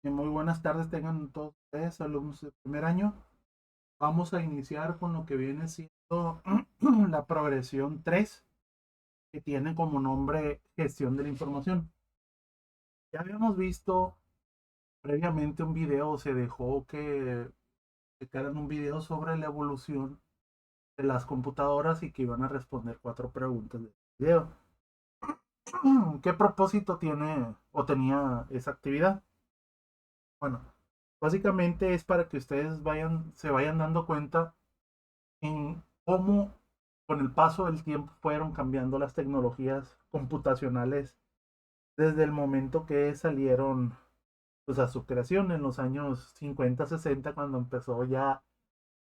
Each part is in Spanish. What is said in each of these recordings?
Muy buenas tardes tengan todos ustedes, alumnos de primer año. Vamos a iniciar con lo que viene siendo la progresión 3, que tiene como nombre gestión de la información. Ya habíamos visto previamente un video, se dejó que sacaran un video sobre la evolución de las computadoras y que iban a responder 4 preguntas del video. ¿Qué propósito tiene o tenía esa actividad? Bueno, básicamente es para que ustedes se vayan dando cuenta en cómo con el paso del tiempo fueron cambiando las tecnologías computacionales desde el momento que salieron pues, a su creación en los años 50, 60, cuando empezó ya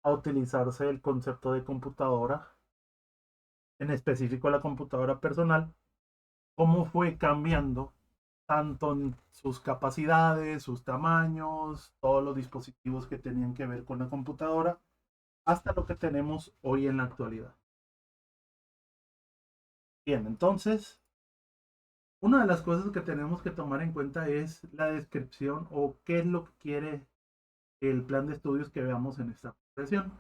a utilizarse el concepto de computadora, en específico la computadora personal, cómo fue cambiando tanto en sus capacidades, sus tamaños, todos los dispositivos que tenían que ver con la computadora, hasta lo que tenemos hoy en la actualidad. Bien, entonces, una de las cosas que tenemos que tomar en cuenta es la descripción o qué es lo que quiere el plan de estudios que veamos en esta presentación.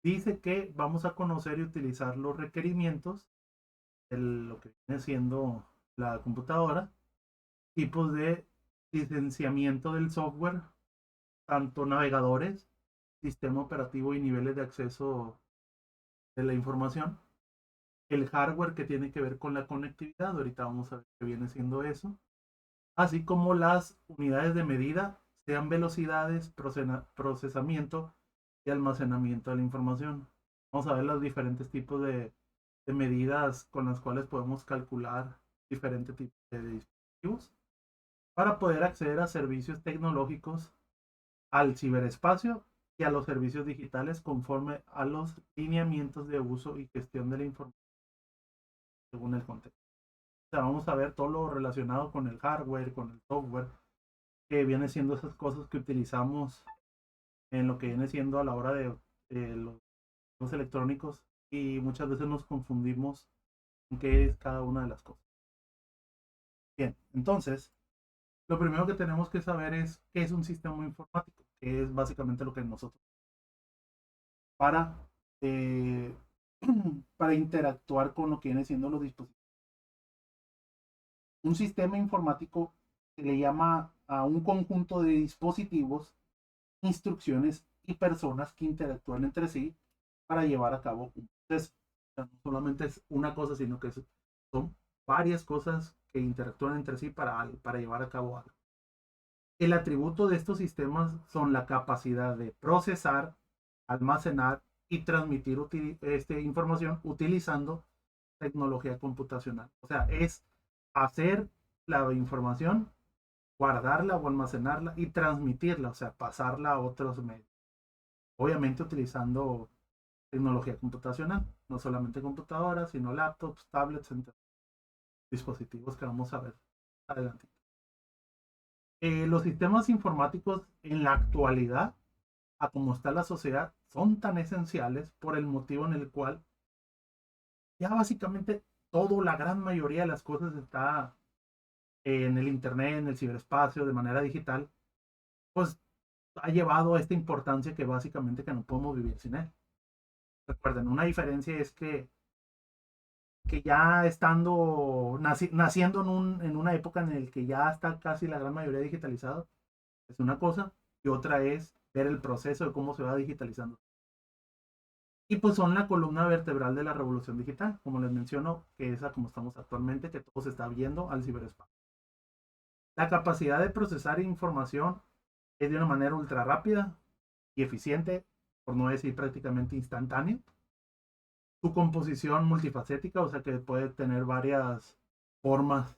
Dice que vamos a conocer y utilizar los requerimientos de lo que viene siendo la computadora, tipos de licenciamiento del software, tanto navegadores, sistema operativo y niveles de acceso de la información, el hardware que tiene que ver con la conectividad, ahorita vamos a ver qué viene siendo eso, así como las unidades de medida, sean velocidades, procesamiento y almacenamiento de la información. Vamos a ver los diferentes tipos de medidas con las cuales podemos calcular diferentes tipos de dispositivos para poder acceder a servicios tecnológicos, al ciberespacio y a los servicios digitales conforme a los lineamientos de uso y gestión de la información según el contexto. O sea, vamos a ver todo lo relacionado con el hardware, con el software, que viene siendo esas cosas que utilizamos en lo que viene siendo a la hora de los electrónicos y muchas veces nos confundimos en qué es cada una de las cosas. Bien, entonces, lo primero que tenemos que saber es qué es un sistema informático, que es básicamente lo que nosotros para, eh, para interactuar con lo que viene siendo los dispositivos. Un sistema informático se le llama a un conjunto de dispositivos, instrucciones y personas que interactúan entre sí para llevar a cabo un proceso. O sea, no solamente es una cosa, sino que son varias cosas que interactúan entre sí para llevar a cabo algo. El atributo de estos sistemas son la capacidad de procesar, almacenar y transmitir información utilizando tecnología computacional. O sea, es hacer la información, guardarla o almacenarla y transmitirla, o sea, pasarla a otros medios. Obviamente utilizando tecnología computacional, no solamente computadoras, sino laptops, tablets, entre dispositivos que vamos a ver adelante. Los sistemas informáticos en la actualidad, a como está la sociedad, son tan esenciales por el motivo en el cual ya básicamente todo, la gran mayoría de las cosas está en el Internet, en el ciberespacio, de manera digital, pues ha llevado a esta importancia que básicamente que no podemos vivir sin él. Recuerden, una diferencia es que ya estando, naciendo en una época en la que ya está casi la gran mayoría digitalizado, es una cosa, y otra es ver el proceso de cómo se va digitalizando. Y pues son la columna vertebral de la revolución digital, como les menciono, que es a como estamos actualmente, que todo se está viendo al ciberespacio. La capacidad de procesar información es de una manera ultra rápida y eficiente, por no decir prácticamente instantánea. Su composición multifacética, o sea que puede tener varias formas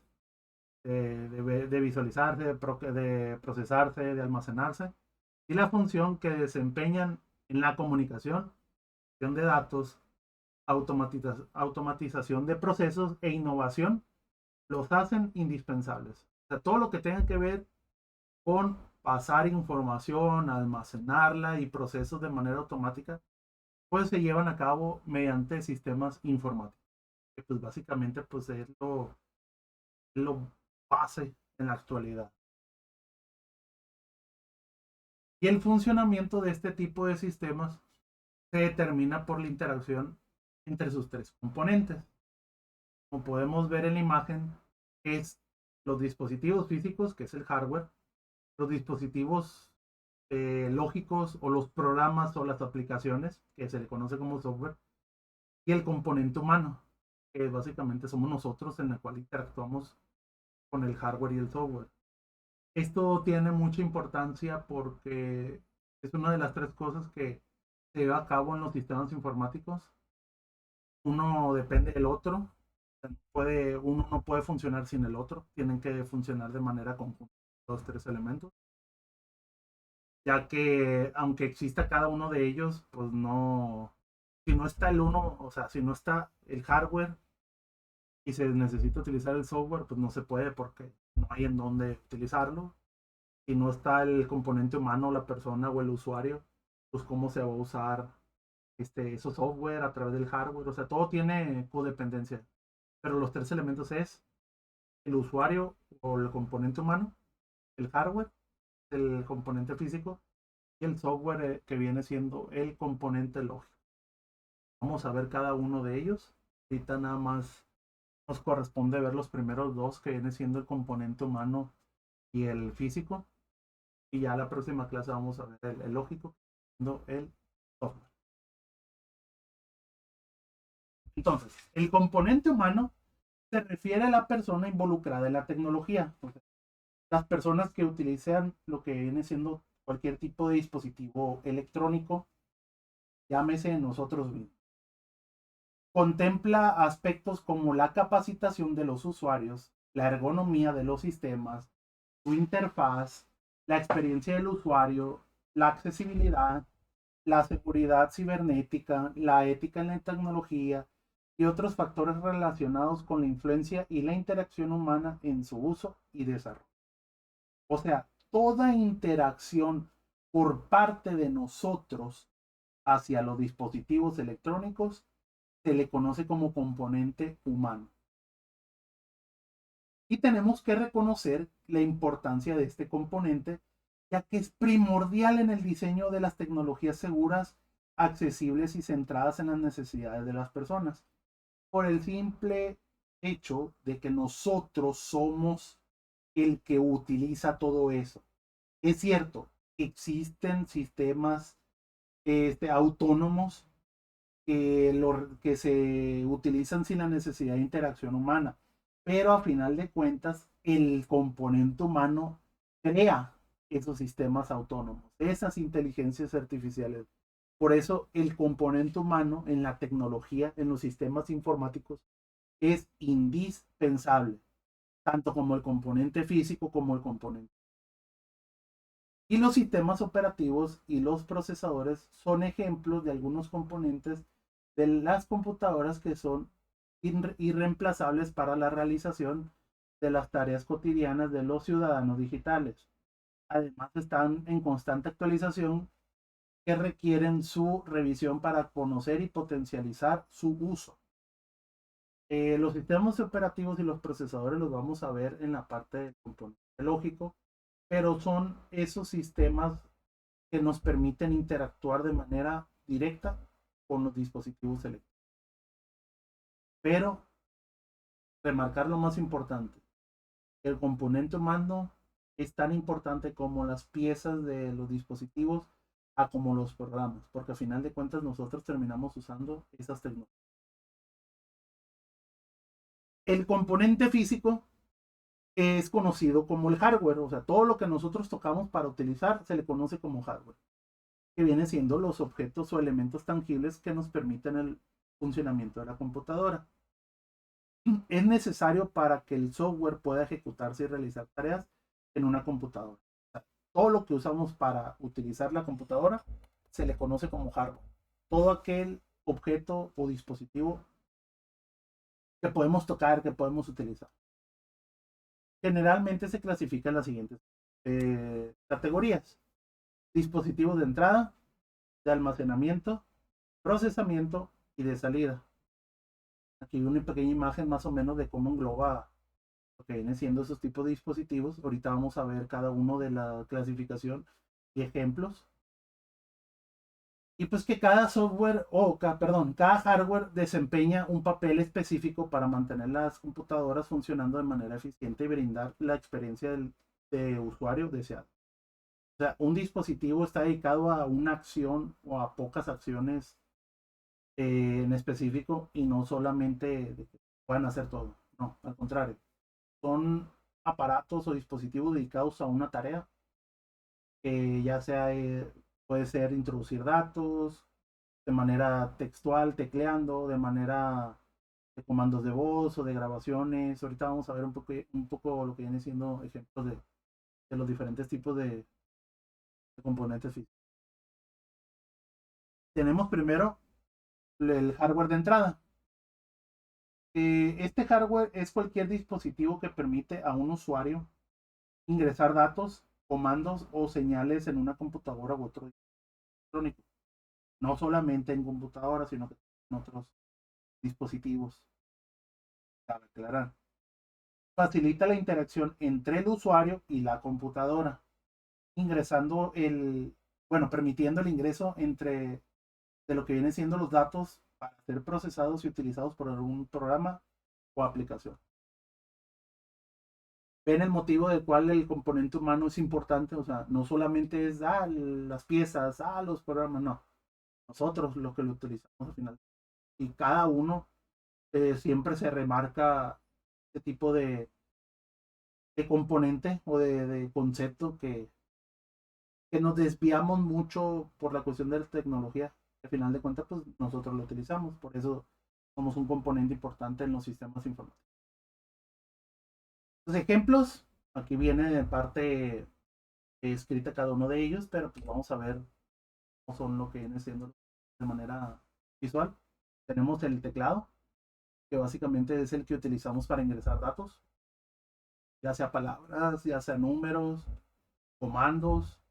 de visualizarse, de procesarse, de almacenarse. Y la función que desempeñan en la comunicación, de datos, automatización de procesos e innovación los hacen indispensables. O sea, todo lo que tenga que ver con pasar información, almacenarla y procesos de manera automática, pues se llevan a cabo mediante sistemas informáticos, que pues básicamente pues es lo base en la actualidad. Y el funcionamiento de este tipo de sistemas se determina por la interacción entre sus tres componentes. Como podemos ver en la imagen, es los dispositivos físicos, que es el hardware, los dispositivos lógicos o los programas o las aplicaciones, que se le conoce como software, y el componente humano, que básicamente somos nosotros en el cual interactuamos con el hardware y el software. Esto tiene mucha importancia porque es una de las tres cosas que se lleva a cabo en los sistemas informáticos. Uno depende del otro. Uno no puede funcionar sin el otro. Tienen que funcionar de manera conjunta los tres elementos. Ya que aunque exista cada uno de ellos, pues no, si no está el uno, o sea, si no está el hardware y se necesita utilizar el software, pues no se puede porque no hay en dónde utilizarlo. Si no está el componente humano, la persona o el usuario, pues cómo se va a usar esos software a través del hardware. O sea, todo tiene codependencia. Pero los tres elementos es el usuario o el componente humano, el hardware, el componente físico y el software que viene siendo el componente lógico. Vamos a ver cada uno de ellos. Ahorita nada más nos corresponde ver los primeros dos, que viene siendo el componente humano y el físico. Y ya la próxima clase vamos a ver el lógico, no el software. Entonces, el componente humano se refiere a la persona involucrada en la tecnología. O sea, las personas que utilizan lo que viene siendo cualquier tipo de dispositivo electrónico, llámese nosotros mismos. Contempla aspectos como la capacitación de los usuarios, la ergonomía de los sistemas, su interfaz, la experiencia del usuario, la accesibilidad, la seguridad cibernética, la ética en la tecnología y otros factores relacionados con la influencia y la interacción humana en su uso y desarrollo. O sea, toda interacción por parte de nosotros hacia los dispositivos electrónicos se le conoce como componente humano. Y tenemos que reconocer la importancia de este componente, ya que es primordial en el diseño de las tecnologías seguras, accesibles y centradas en las necesidades de las personas. Por el simple hecho de que nosotros somos el que utiliza todo eso. Es cierto, existen sistemas autónomos que se utilizan sin la necesidad de interacción humana, pero a final de cuentas el componente humano crea esos sistemas autónomos, esas inteligencias artificiales. Por eso el componente humano en la tecnología, en los sistemas informáticos, es indispensable, tanto como el componente físico como el componente. Y los sistemas operativos y los procesadores son ejemplos de algunos componentes de las computadoras que son irreemplazables para la realización de las tareas cotidianas de los ciudadanos digitales. Además, están en constante actualización que requieren su revisión para conocer y potencializar su uso. Los sistemas operativos y los procesadores los vamos a ver en la parte del componente lógico, pero son esos sistemas que nos permiten interactuar de manera directa con los dispositivos electrónicos. Pero remarcar lo más importante, el componente humano es tan importante como las piezas de los dispositivos a como los programas, porque al final de cuentas nosotros terminamos usando esas tecnologías. El componente físico es conocido como el hardware, o sea, todo lo que nosotros tocamos para utilizar se le conoce como hardware, que viene siendo los objetos o elementos tangibles que nos permiten el funcionamiento de la computadora. Es necesario para que el software pueda ejecutarse y realizar tareas en una computadora. O sea, todo lo que usamos para utilizar la computadora se le conoce como hardware. Todo aquel objeto o dispositivo que podemos tocar, que podemos utilizar. Generalmente se clasifican las siguientes categorías: dispositivos de entrada, de almacenamiento, procesamiento y de salida. Aquí hay una pequeña imagen más o menos de cómo engloba lo que vienen siendo esos tipos de dispositivos. Ahorita vamos a ver cada uno de la clasificación y ejemplos. Y pues que cada software, cada hardware desempeña un papel específico para mantener las computadoras funcionando de manera eficiente y brindar la experiencia de usuario deseado. O sea, un dispositivo está dedicado a una acción o a pocas acciones en específico y no solamente de que puedan hacer todo. No, al contrario. Son aparatos o dispositivos dedicados a una tarea que ya sea puede ser introducir datos de manera textual, tecleando, de manera de comandos de voz o de grabaciones. Ahorita vamos a ver un poco lo que viene siendo ejemplos de los diferentes tipos de componentes físicos. Tenemos primero el hardware de entrada. Este hardware es cualquier dispositivo que permite a un usuario ingresar datos, comandos o señales en una computadora u otro electrónico. No solamente en computadoras, sino que en otros dispositivos. Cabe aclarar. Facilita la interacción entre el usuario y la computadora, ingresando permitiendo el ingreso entre de lo que vienen siendo los datos para ser procesados y utilizados por algún programa o aplicación. Ven el motivo del cual el componente humano es importante, o sea, no solamente es las piezas, los programas, no. Nosotros lo que lo utilizamos al final. Y cada uno siempre se remarca este tipo de componente o de concepto que nos desviamos mucho por la cuestión de la tecnología. Al final de cuentas, pues nosotros lo utilizamos, por eso somos un componente importante en los sistemas informáticos. Los ejemplos, aquí viene de parte escrita cada uno de ellos, pero pues vamos a ver cómo son lo que viene siendo de manera visual. Tenemos el teclado, que básicamente es el que utilizamos para ingresar datos, ya sea palabras, ya sea números, comandos.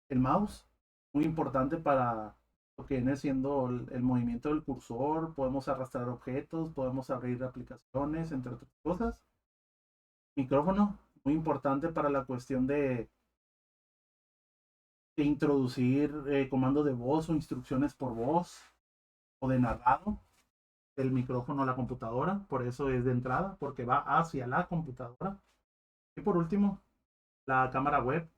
El mouse, muy importante para lo que viene siendo el movimiento del cursor. Podemos arrastrar objetos, podemos abrir aplicaciones, entre otras cosas. Micrófono, muy importante para la cuestión de introducir comandos de voz o instrucciones por voz o de narrado del micrófono a la computadora. Por eso es de entrada, porque va hacia la computadora. Y por último, la cámara web,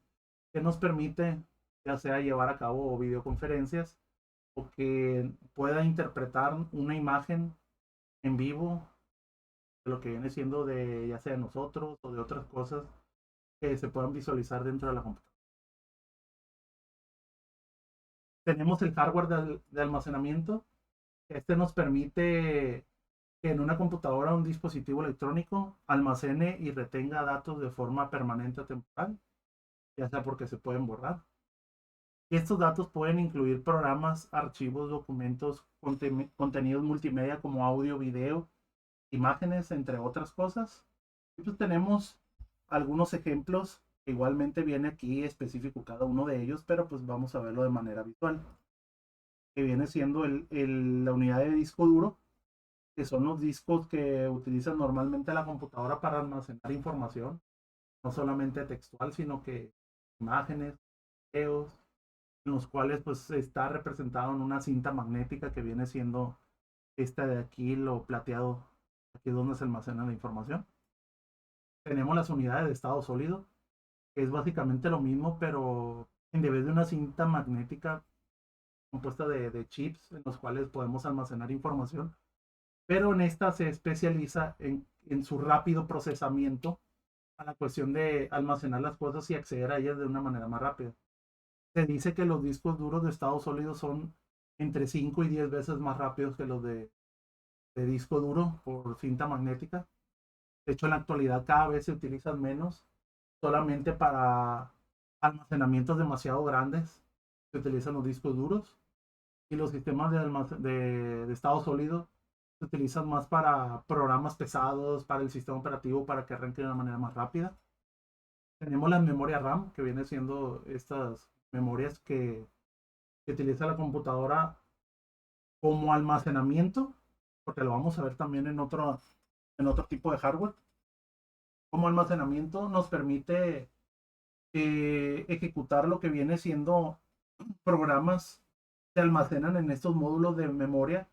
que nos permite ya sea llevar a cabo videoconferencias o que pueda interpretar una imagen en vivo de lo que viene siendo de ya sea de nosotros o de otras cosas que se puedan visualizar dentro de la computadora. Tenemos el hardware de almacenamiento. Este nos permite que en una computadora o un dispositivo electrónico almacene y retenga datos de forma permanente o temporal, ya sea porque se pueden borrar. Y estos datos pueden incluir programas, archivos, documentos, contenidos multimedia como audio, video, imágenes, entre otras cosas. Y pues tenemos algunos ejemplos, que igualmente viene aquí específico cada uno de ellos, pero pues vamos a verlo de manera visual. Que viene siendo la unidad de disco duro, que son los discos que utilizan normalmente la computadora para almacenar información, no solamente textual, sino que imágenes, videos, en los cuales pues está representado en una cinta magnética que viene siendo esta de aquí, lo plateado, aquí es donde se almacena la información. Tenemos las unidades de estado sólido, que es básicamente lo mismo, pero en vez de una cinta magnética compuesta de chips en los cuales podemos almacenar información, pero en esta se especializa en su rápido procesamiento a la cuestión de almacenar las cosas y acceder a ellas de una manera más rápida. Se dice que los discos duros de estado sólido son entre 5 y 10 veces más rápidos que los de disco duro por cinta magnética. De hecho, en la actualidad cada vez se utilizan menos, solamente para almacenamientos demasiado grandes se utilizan los discos duros y los sistemas de estado sólido se utilizan más para programas pesados, para el sistema operativo, para que arranque de una manera más rápida. Tenemos la memoria RAM, que viene siendo estas memorias que utiliza la computadora como almacenamiento, porque lo vamos a ver también en otro tipo de hardware. Como almacenamiento nos permite ejecutar lo que viene siendo programas que se almacenan en estos módulos de memoria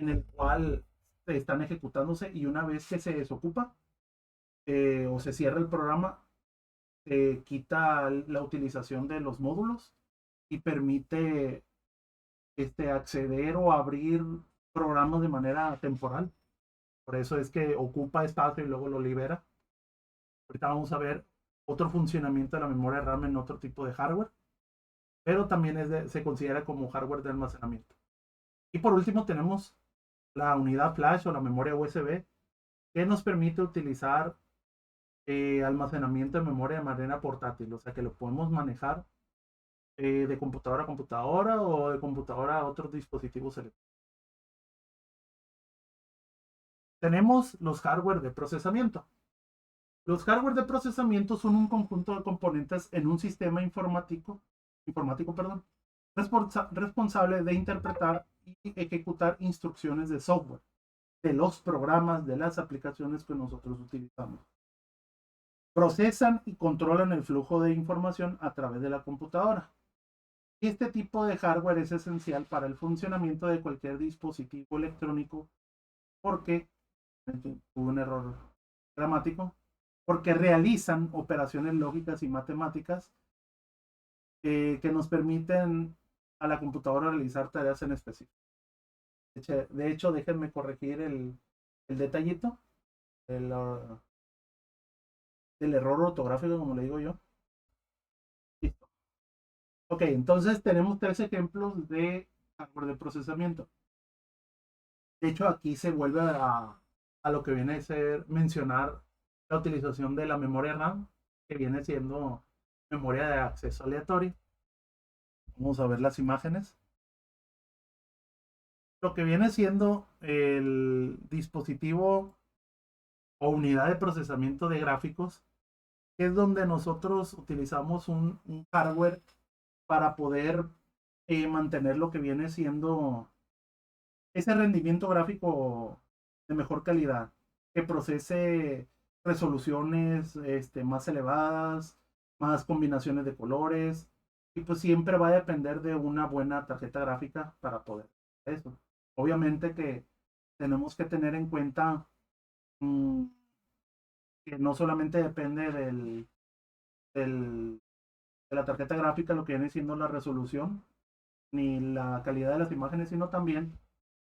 en el cual están ejecutándose, y una vez que se desocupa o se cierra el programa, quita la utilización de los módulos y permite acceder o abrir programas de manera temporal. Por eso es que ocupa espacio y luego lo libera. Ahorita vamos a ver otro funcionamiento de la memoria RAM en otro tipo de hardware, pero también se considera como hardware de almacenamiento. Y por último tenemos la unidad flash o la memoria USB, que nos permite utilizar almacenamiento de memoria de manera portátil, o sea que lo podemos manejar de computadora a computadora o de computadora a otros dispositivos electrónicos. Tenemos los hardware de procesamiento. Los hardware de procesamiento son un conjunto de componentes en un sistema informático perdón, responsable de interpretar y ejecutar instrucciones de software, de los programas, de las aplicaciones que nosotros utilizamos. Procesan y controlan el flujo de información a través de la computadora. Este tipo de hardware es esencial para el funcionamiento de cualquier dispositivo electrónico porque, hubo un error gramático, porque realizan operaciones lógicas y matemáticas que nos permiten a la computadora realizar tareas en específico. De hecho, déjenme corregir el detallito del, del error ortográfico, como le digo yo. Listo. Ok, entonces tenemos 3 ejemplos de hardware de procesamiento. De hecho, aquí se vuelve a lo que viene a ser mencionar la utilización de la memoria RAM, que viene siendo memoria de acceso aleatorio. Vamos a ver las imágenes. Lo que viene siendo el dispositivo o unidad de procesamiento de gráficos es donde nosotros utilizamos un hardware para poder mantener lo que viene siendo ese rendimiento gráfico de mejor calidad, que procese resoluciones más elevadas, más combinaciones de colores, y pues siempre va a depender de una buena tarjeta gráfica para poder hacer eso. Obviamente que tenemos que tener en cuenta mmm, que no solamente depende del, de la tarjeta gráfica lo que viene siendo la resolución ni la calidad de las imágenes, sino también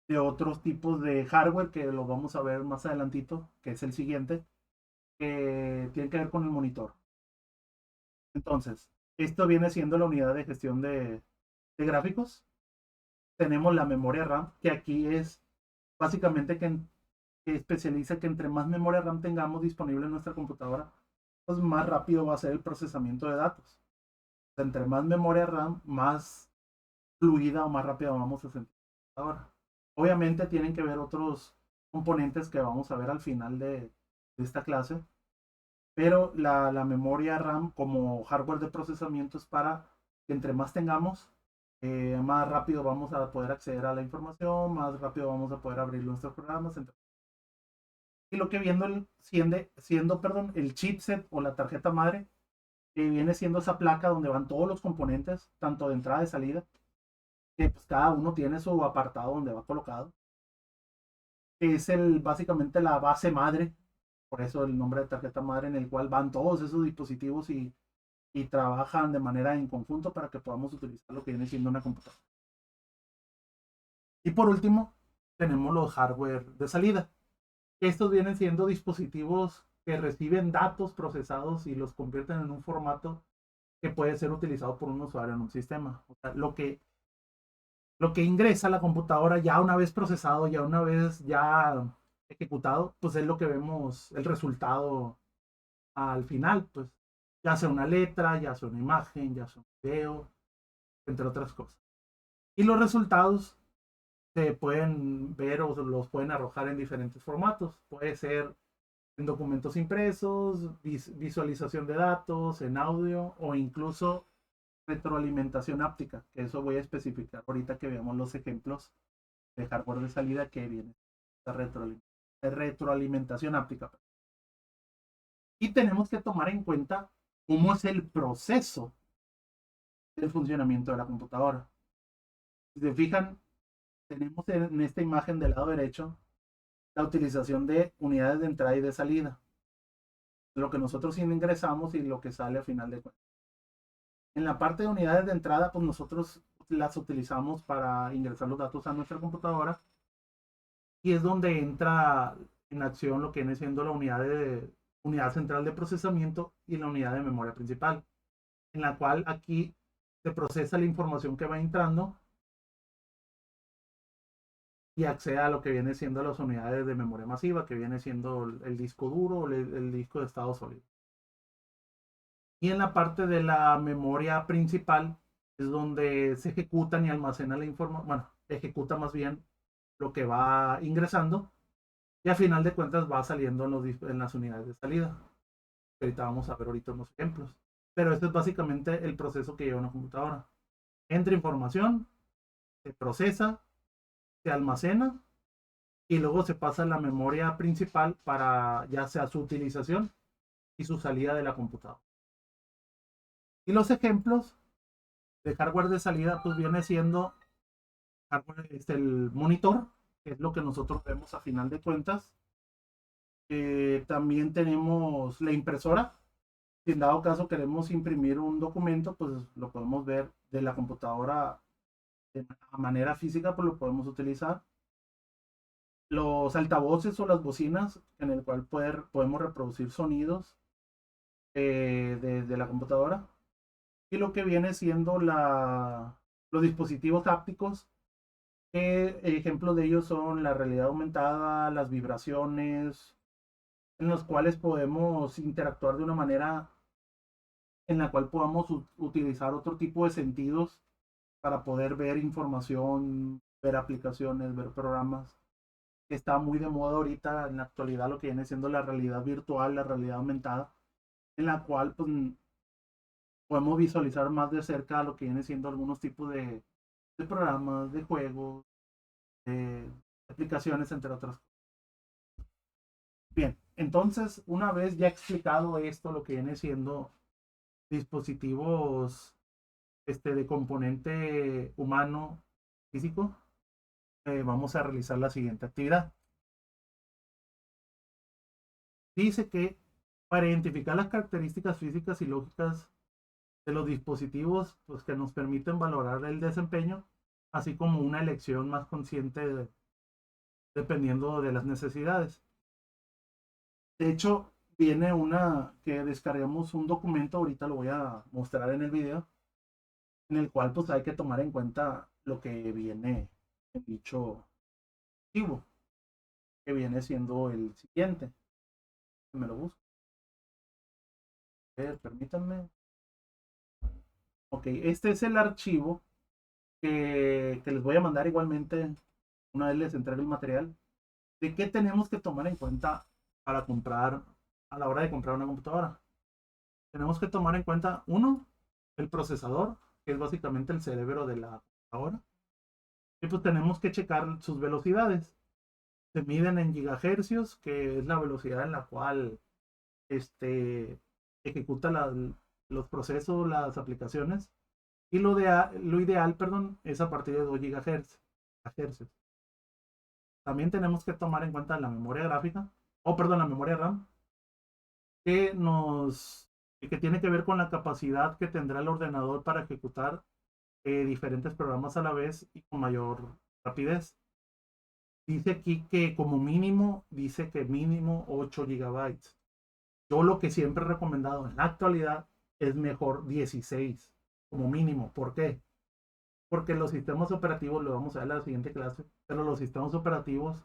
de otros tipos de hardware que lo vamos a ver más adelantito, que es el siguiente, que tiene que ver con el monitor. Entonces, esto viene siendo la unidad de gestión de gráficos. Tenemos la memoria RAM, que aquí es básicamente que especializa que entre más memoria RAM tengamos disponible en nuestra computadora, pues más rápido va a ser el procesamiento de datos. Entre más memoria RAM, más fluida o más rápida vamos a sentir ahora. Obviamente tienen que ver otros componentes que vamos a ver al final de esta clase, pero la memoria RAM como hardware de procesamiento es para que entre más tengamos, más rápido vamos a poder acceder a la información, más rápido vamos a poder abrir nuestros programas. Y lo que siendo perdón, el chipset o la tarjeta madre, que viene siendo esa placa donde van todos los componentes, tanto de entrada y salida, que pues cada uno tiene su apartado donde va colocado, que es básicamente la base madre, por eso el nombre de tarjeta madre, en el cual van todos esos dispositivos y trabajan de manera en conjunto para que podamos utilizar lo que viene siendo una computadora. Y por último, tenemos los hardware de salida. Estos vienen siendo dispositivos que reciben datos procesados y los convierten en un formato que puede ser utilizado por un usuario en un sistema. O sea, lo que ingresa a la computadora ya una vez procesado, ya una vez ya ejecutado, pues es lo que vemos el resultado al final, pues ya sea una letra, ya sea una imagen, ya sea un video, entre otras cosas. Y los resultados se pueden ver o los pueden arrojar en diferentes formatos. Puede ser en documentos impresos, visualización de datos, en audio o incluso retroalimentación áptica, que eso voy a especificar ahorita que veamos los ejemplos de hardware de salida que viene de retroalimentación áptica. Y tenemos que tomar en cuenta cómo es el proceso del funcionamiento de la computadora. Si se fijan, tenemos en esta imagen del lado derecho la utilización de unidades de entrada y de salida, lo que nosotros ingresamos y lo que sale a final de cuentas. En la parte de unidades de entrada, pues nosotros las utilizamos para ingresar los datos a nuestra computadora y es donde entra en acción lo que viene siendo la unidad central de procesamiento y la unidad de memoria principal, en la cual aquí se procesa la información que va entrando y accede a lo que viene siendo las unidades de memoria masiva, que viene siendo el disco duro o el disco de estado sólido. Y en la parte de la memoria principal es donde se ejecutan y almacena la información, bueno, ejecuta más bien lo que va ingresando y a final de cuentas va saliendo en las unidades de salida. Ahorita vamos a ver ahorita unos ejemplos. Pero este es básicamente el proceso que lleva una computadora. Entra información, se procesa, se almacena y luego se pasa a la memoria principal para ya sea su utilización y su salida de la computadora. Y los ejemplos de hardware de salida pues viene siendo hardware, el monitor, que es lo que nosotros vemos a final de cuentas. También tenemos la impresora. Si en dado caso queremos imprimir un documento, pues lo podemos ver de la computadora de manera física, pues lo podemos utilizar. Los altavoces o las bocinas en el cual podemos reproducir sonidos de la computadora. Y lo que viene siendo los dispositivos ápticos, que ejemplos de ellos son la realidad aumentada, las vibraciones, en los cuales podemos interactuar de una manera en la cual podamos utilizar otro tipo de sentidos para poder ver información, ver aplicaciones, ver programas. Está muy de moda ahorita en la actualidad lo que viene siendo la realidad virtual, la realidad aumentada, en la cual pues, podemos visualizar más de cerca lo que viene siendo algunos tipos de programas, de juegos, de aplicaciones, entre otras cosas. Bien, entonces, una vez ya explicado esto, lo que viene siendo dispositivos de componente humano físico, vamos a realizar la siguiente actividad. Dice que para identificar las características físicas y lógicas de los dispositivos pues, que nos permiten valorar el desempeño, así como una elección más consciente dependiendo de las necesidades. De hecho, viene una que descargamos un documento, ahorita lo voy a mostrar en el video, en el cual pues hay que tomar en cuenta lo que viene en dicho archivo, que viene siendo el siguiente. Me lo busco. Permítanme. Ok, este es el archivo que les voy a mandar igualmente una vez les entregue el material. ¿De qué tenemos que tomar en cuenta para comprar, a la hora de comprar una computadora? Tenemos que tomar en cuenta, uno, el procesador, que es básicamente el cerebro de la computadora. Y pues tenemos que checar sus velocidades. Se miden en gigahercios, que es la velocidad en la cual ejecuta los procesos, las aplicaciones. Y lo ideal, perdón, es a partir de 2 gigahercios. También tenemos que tomar en cuenta la memoria gráfica, o perdón, la memoria RAM, que que tiene que ver con la capacidad que tendrá el ordenador para ejecutar diferentes programas a la vez y con mayor rapidez. Dice aquí que como mínimo, dice que mínimo 8 gigabytes. Yo lo que siempre he recomendado en la actualidad es mejor 16 como mínimo. ¿Por qué? Porque los sistemas operativos, lo vamos a ver en la siguiente clase, pero los sistemas operativos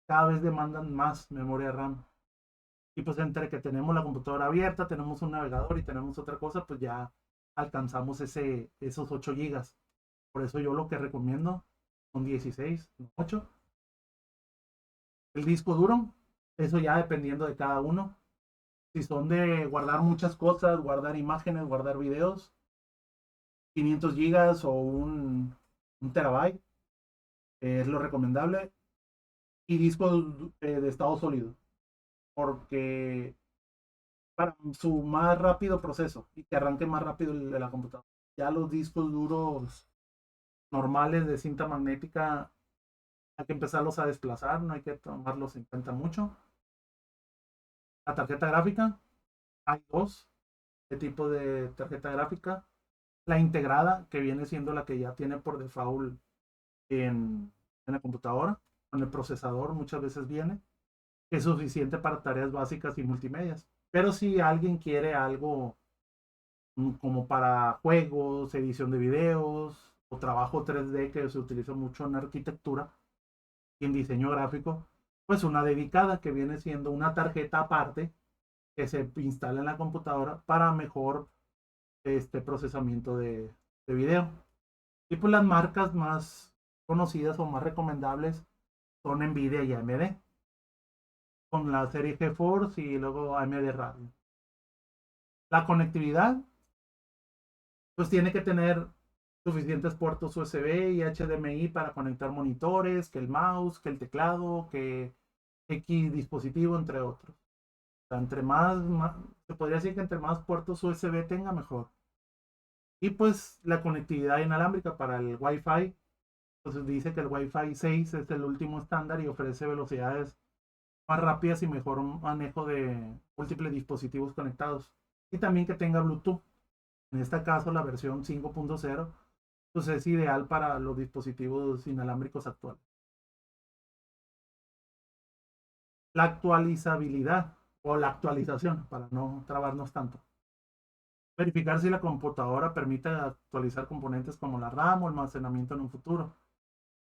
cada vez demandan más memoria RAM. Y pues entre que tenemos la computadora abierta, tenemos un navegador y tenemos otra cosa, pues ya alcanzamos esos 8 gigas. Por eso yo lo que recomiendo son 16, no 8. El disco duro, eso ya dependiendo de cada uno. Si son de guardar muchas cosas, guardar imágenes, guardar videos, 500 gigas o un terabyte es lo recomendable. Y discos de estado sólido, porque para su más rápido proceso y que arranque más rápido la computadora. Ya los discos duros normales de cinta magnética hay que empezarlos a desplazar, no hay que tomarlos en cuenta mucho. La tarjeta gráfica, hay dos de tipo de tarjeta gráfica. La integrada, que viene siendo la que ya tiene por default en la computadora, con el procesador muchas veces viene, que es suficiente para tareas básicas y multimedias. Pero si alguien quiere algo como para juegos, edición de videos o trabajo 3D que se utiliza mucho en arquitectura y en diseño gráfico, pues una dedicada que viene siendo una tarjeta aparte que se instala en la computadora para mejor procesamiento de video. Y pues las marcas más conocidas o más recomendables son Nvidia y AMD, con la serie GeForce y luego AMD Radeon. La conectividad, pues tiene que tener suficientes puertos USB y HDMI para conectar monitores, que el mouse, que el teclado, que X dispositivo, entre otros. O sea, entre más, se podría decir que entre más puertos USB tenga, mejor. Y pues la conectividad inalámbrica para el Wi-Fi, pues dice que el Wi-Fi 6 es el último estándar y ofrece velocidades más rápidas y mejor manejo de múltiples dispositivos conectados. Y también que tenga Bluetooth. En este caso, la versión 5.0 pues es ideal para los dispositivos inalámbricos actuales. La actualizabilidad o la actualización, para no trabarnos tanto. Verificar si la computadora permite actualizar componentes como la RAM o almacenamiento en un futuro.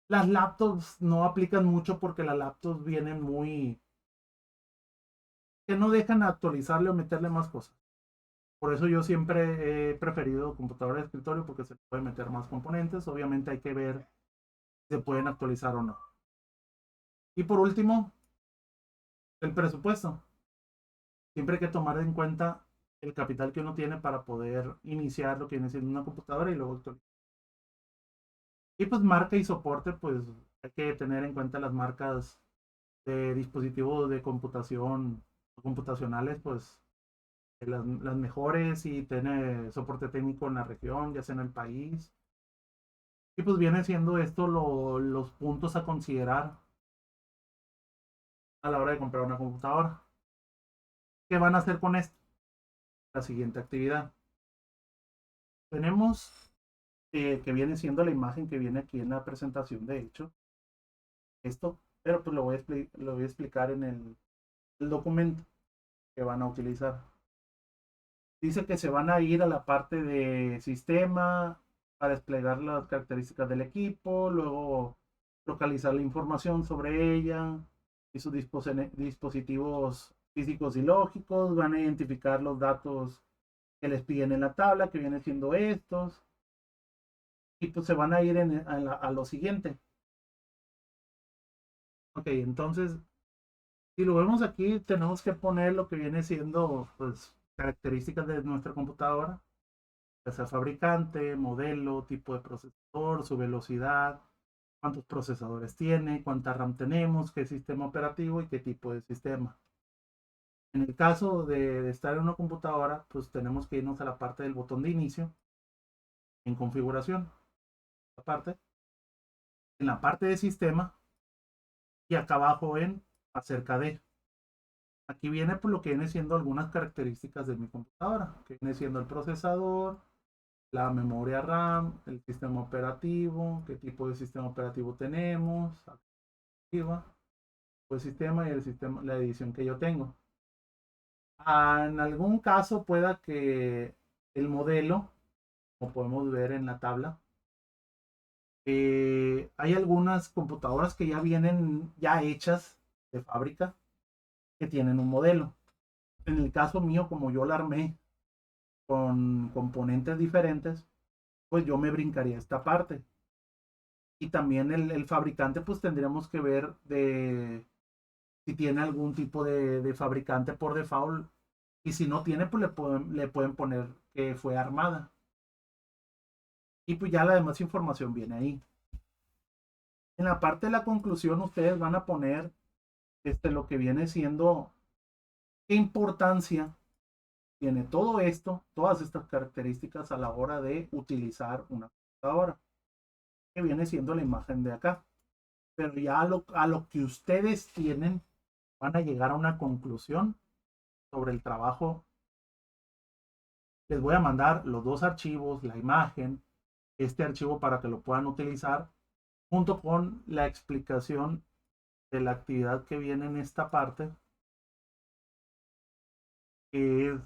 Las laptops no aplican mucho porque las laptops vienen muy que no dejan actualizarle o meterle más cosas. Por eso yo siempre he preferido computadora de escritorio porque se puede meter más componentes. Obviamente hay que ver si se pueden actualizar o no. Y por último, el presupuesto. Siempre hay que tomar en cuenta el capital que uno tiene para poder iniciar lo que viene siendo una computadora y luego actualizar. Y pues marca y soporte, pues hay que tener en cuenta las marcas de dispositivos de computación computacionales, pues las mejores y tiene soporte técnico en la región, ya sea en el país. Y pues viene siendo esto los puntos a considerar a la hora de comprar una computadora. ¿Qué van a hacer con esto? La siguiente actividad. Tenemos que viene siendo la imagen que viene aquí en la presentación, de hecho, esto, pero pues lo voy a explicar en el documento que van a utilizar. Dice que se van a ir a la parte de sistema para desplegar las características del equipo, luego localizar la información sobre ella y sus dispositivos físicos y lógicos, van a identificar los datos que les piden en la tabla, que vienen siendo estos, y pues se van a ir a lo siguiente. Ok, entonces, si lo vemos aquí, tenemos que poner lo que viene siendo, pues, características de nuestra computadora, ya sea fabricante, modelo, tipo de procesador, su velocidad, cuántos procesadores tiene, cuánta RAM tenemos, qué sistema operativo y qué tipo de sistema. En el caso de estar en una computadora, pues tenemos que irnos a la parte del botón de inicio, en configuración, aparte, en la parte de sistema y acá abajo en acerca de. Aquí viene por lo que viene siendo algunas características de mi computadora, que viene siendo el procesador, la memoria RAM, el sistema operativo, qué tipo de sistema operativo tenemos, activa, el sistema y el sistema, la edición que yo tengo. En algún caso pueda que el modelo, como podemos ver en la tabla, hay algunas computadoras que ya vienen ya hechas de fábrica que tienen un modelo. En el caso mío, como yo la armé con componentes diferentes, pues yo me brincaría esta parte. Y también el fabricante, pues tendríamos que ver de si tiene algún tipo de fabricante por default. Y si no tiene, pues le pueden poner que fue armada. Y pues ya la demás información viene ahí. En la parte de la conclusión, ustedes van a poner lo que viene siendo qué importancia Tiene todo esto, todas estas características a la hora de utilizar una computadora, que viene siendo la imagen de acá. Pero ya a lo que ustedes tienen, van a llegar a una conclusión sobre el trabajo. Les voy a mandar los dos archivos, la imagen, este archivo para que lo puedan utilizar, junto con la explicación de la actividad que viene en esta parte, que es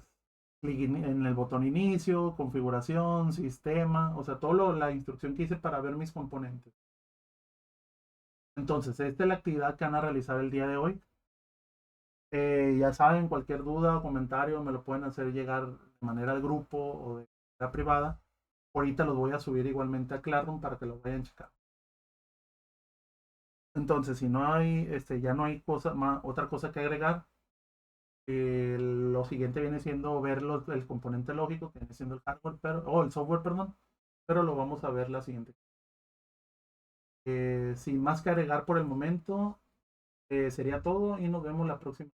clic en el botón inicio, configuración, sistema, o sea, todo la instrucción que hice para ver mis componentes. Entonces, esta es la actividad que van a realizar el día de hoy. Ya saben, cualquier duda o comentario me lo pueden hacer llegar de manera al grupo o de manera privada. Ahorita los voy a subir igualmente a Classroom para que lo vayan a checar. Entonces, si no hay, ya no hay otra cosa que agregar, lo siguiente viene siendo ver el componente lógico, que viene siendo el hardware, el software, perdón, pero lo vamos a ver la siguiente. Sin más que agregar por el momento, sería todo y nos vemos la próxima.